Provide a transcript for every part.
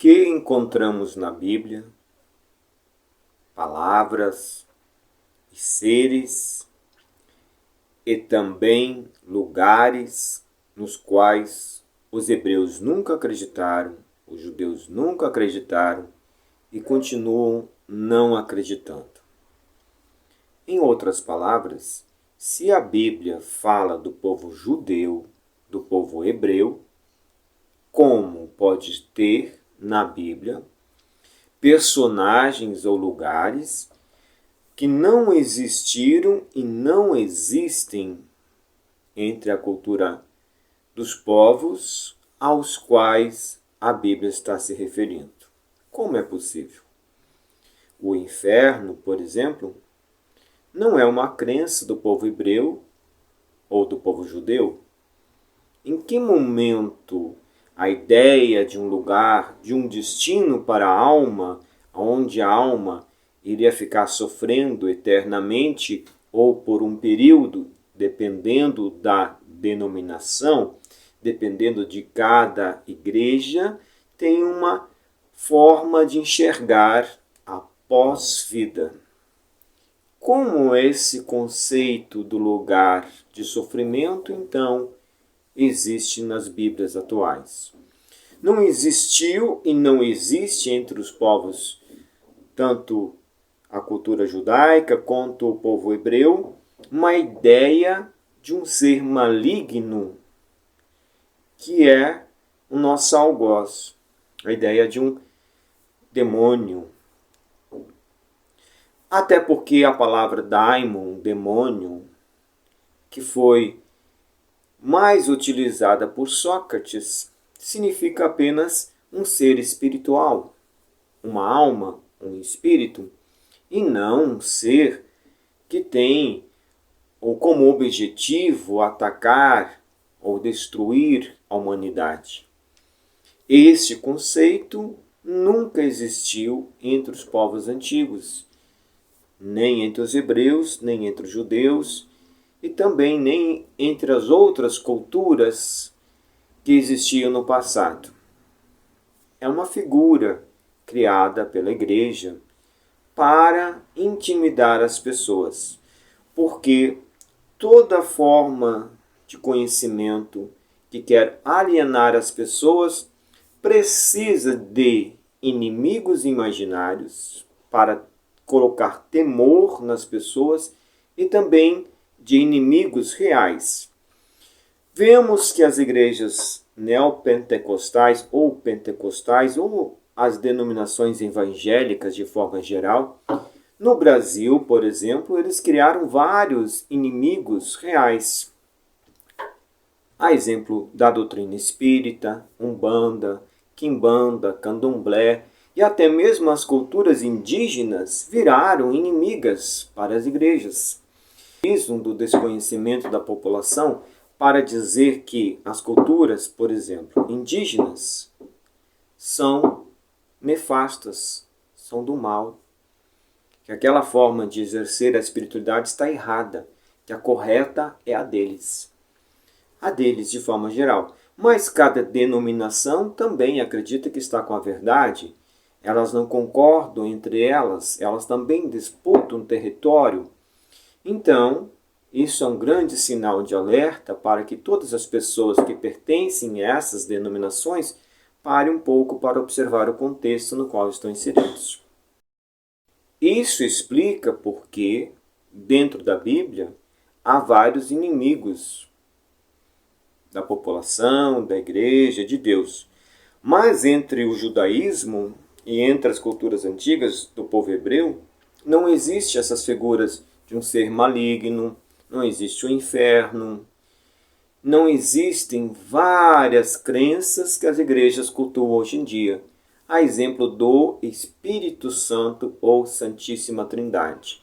que encontramos na Bíblia palavras e seres e também lugares nos quais os hebreus nunca acreditaram, os judeus nunca acreditaram e continuam não acreditando. Em outras palavras, se a Bíblia fala do povo judeu, do povo hebreu, como pode ter na Bíblia personagens ou lugares que não existiram e não existem entre a cultura dos povos aos quais a Bíblia está se referindo? Como é possível? O inferno, por exemplo, não é uma crença do povo hebreu ou do povo judeu. Em que momento a ideia de um lugar, de um destino para a alma, onde a alma iria ficar sofrendo eternamente ou por um período, dependendo da denominação, dependendo de cada igreja, tem uma forma de enxergar a pós-vida. Como esse conceito do lugar de sofrimento, então, existe nas Bíblias atuais? Não existiu e não existe entre os povos, tanto a cultura judaica quanto o povo hebreu, uma ideia de um ser maligno que é o nosso algoz, a ideia de um demônio. Até porque a palavra daimon, demônio, que foi mais utilizada por Sócrates, significa apenas um ser espiritual, uma alma, um espírito, e não um ser que tem ou como objetivo atacar ou destruir a humanidade. Este conceito nunca existiu entre os povos antigos, nem entre os hebreus, nem entre os judeus, e também nem entre as outras culturas que existiam no passado. É uma figura criada pela igreja para intimidar as pessoas, porque toda forma de conhecimento que quer alienar as pessoas precisa de inimigos imaginários para colocar temor nas pessoas e também de inimigos reais. Vemos que as igrejas neopentecostais ou pentecostais ou as denominações evangélicas de forma geral, no Brasil, por exemplo, eles criaram vários inimigos reais. A exemplo da doutrina espírita, umbanda, quimbanda, candomblé e até mesmo as culturas indígenas viraram inimigas para as igrejas. Utilizam do desconhecimento da população para dizer que as culturas, por exemplo, indígenas, são nefastas, são do mal, que aquela forma de exercer a espiritualidade está errada, que a correta é a deles de forma geral. Mas cada denominação também acredita que está com a verdade. Elas não concordam entre elas, elas também disputam território. Então, isso é um grande sinal de alerta para que todas as pessoas que pertencem a essas denominações parem um pouco para observar o contexto no qual estão inseridos. Isso explica porque, dentro da Bíblia, há vários inimigos da população, da igreja, de Deus. Mas entre o judaísmo e entre as culturas antigas do povo hebreu, não existe essas figuras de um ser maligno, não existe o inferno, não existem várias crenças que as igrejas cultuam hoje em dia, a exemplo do Espírito Santo ou Santíssima Trindade.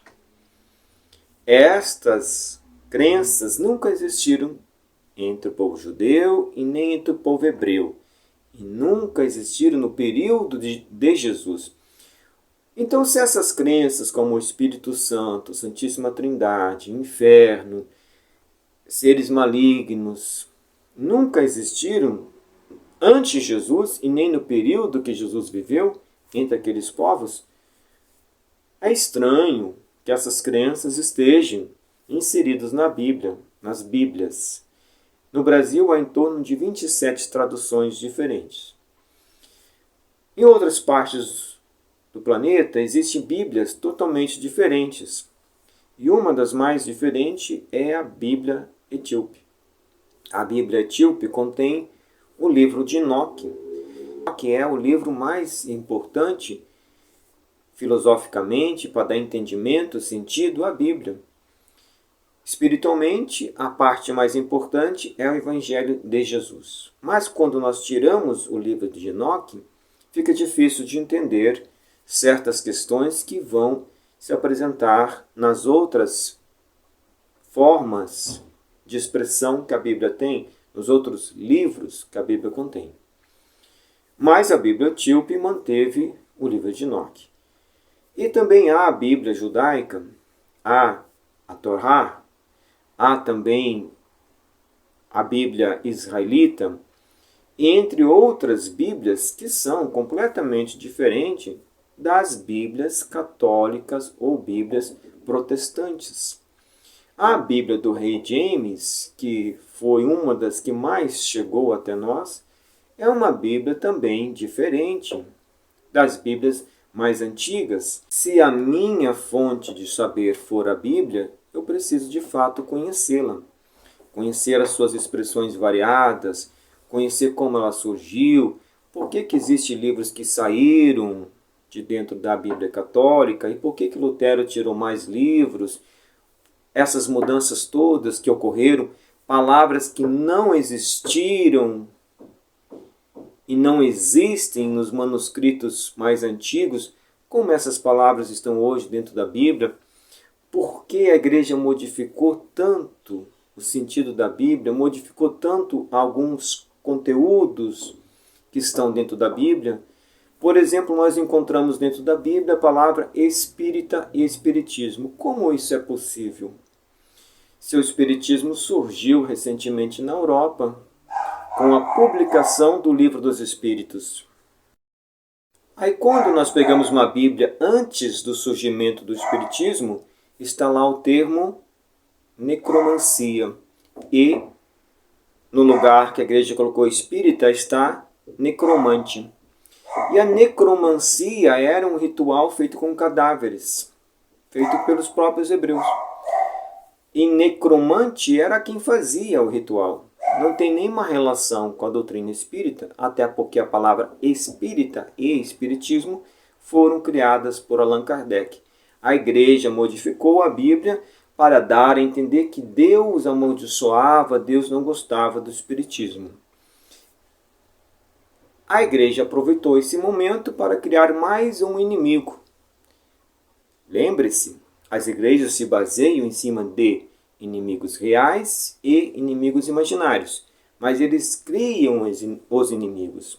Estas crenças nunca existiram entre o povo judeu e nem entre o povo hebreu, e nunca existiram no período de Jesus. Então, se essas crenças como o Espírito Santo, Santíssima Trindade, Inferno, seres malignos, nunca existiram antes de Jesus e nem no período que Jesus viveu entre aqueles povos, é estranho que essas crenças estejam inseridas na Bíblia, nas Bíblias. No Brasil, há em torno de 27 traduções diferentes. Em outras partes do planeta, existem Bíblias totalmente diferentes. E uma das mais diferentes é a Bíblia etíope. A Bíblia etíope contém o livro de Enoque, que é o livro mais importante filosoficamente para dar entendimento, sentido à Bíblia. Espiritualmente, a parte mais importante é o Evangelho de Jesus. Mas quando nós tiramos o livro de Enoque, fica difícil de entender certas questões que vão se apresentar nas outras formas de expressão que a Bíblia tem, nos outros livros que a Bíblia contém. Mas a Bíblia etíope manteve o livro de Enoque. E também há a Bíblia judaica, há a Torá, há também a Bíblia israelita, entre outras Bíblias que são completamente diferentes das Bíblias católicas ou Bíblias protestantes. A Bíblia do rei James, que foi uma das que mais chegou até nós, é uma Bíblia também diferente das Bíblias mais antigas. Se a minha fonte de saber for a Bíblia, eu preciso de fato conhecê-la. Conhecer as suas expressões variadas, conhecer como ela surgiu, por que existem livros que saíram de dentro da Bíblia católica e por que Lutero tirou mais livros, essas mudanças todas que ocorreram, palavras que não existiram e não existem nos manuscritos mais antigos, como essas palavras estão hoje dentro da Bíblia. Por que a igreja modificou tanto o sentido da Bíblia, modificou tanto alguns conteúdos que estão dentro da Bíblia? Por exemplo, nós encontramos dentro da Bíblia a palavra espírita e espiritismo. Como isso é possível? Se o espiritismo surgiu recentemente na Europa, com a publicação do Livro dos Espíritos. Aí quando nós pegamos uma Bíblia antes do surgimento do Espiritismo, está lá o termo necromancia. E no lugar que a igreja colocou espírita está necromante. E a necromancia era um ritual feito com cadáveres, feito pelos próprios hebreus. E necromante era quem fazia o ritual. Não tem nenhuma relação com a doutrina espírita, até porque a palavra espírita e espiritismo foram criadas por Allan Kardec. A igreja modificou a Bíblia para dar a entender que Deus amaldiçoava, Deus não gostava do espiritismo. A igreja aproveitou esse momento para criar mais um inimigo. Lembre-se, as igrejas se baseiam em cima de inimigos reais e inimigos imaginários, mas eles criam os inimigos.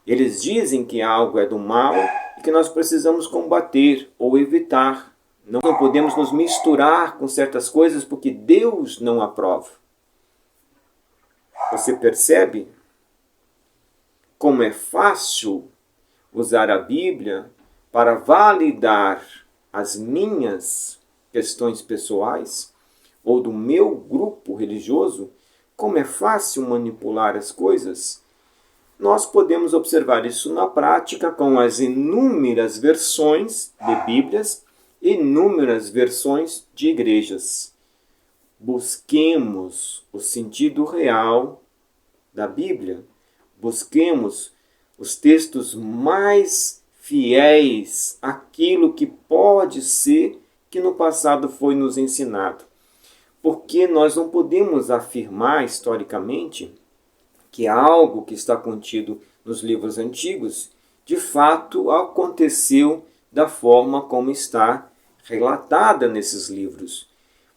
Eles dizem que algo é do mal e que nós precisamos combater ou evitar. Não podemos nos misturar com certas coisas porque Deus não aprova. Você percebe como é fácil usar a Bíblia para validar as minhas questões pessoais ou do meu grupo religioso? Como é fácil manipular as coisas? Nós podemos observar isso na prática com as inúmeras versões de Bíblias, inúmeras versões de igrejas. Busquemos o sentido real da Bíblia. Busquemos os textos mais fiéis àquilo que pode ser que no passado foi nos ensinado. Porque nós não podemos afirmar historicamente que algo que está contido nos livros antigos de fato aconteceu da forma como está relatada nesses livros.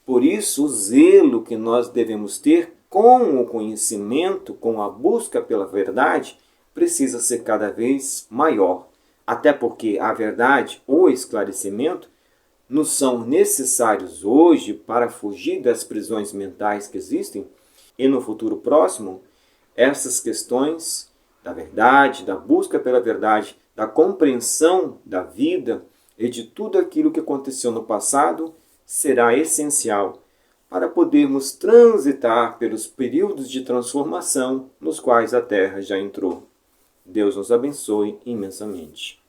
Por isso, o zelo que nós devemos ter com o conhecimento, com a busca pela verdade, precisa ser cada vez maior. Até porque a verdade, o esclarecimento, nos são necessários hoje para fugir das prisões mentais que existem, e no futuro próximo, essas questões da verdade, da busca pela verdade, da compreensão da vida e de tudo aquilo que aconteceu no passado, será essencial para podermos transitar pelos períodos de transformação nos quais a Terra já entrou. Deus nos abençoe imensamente.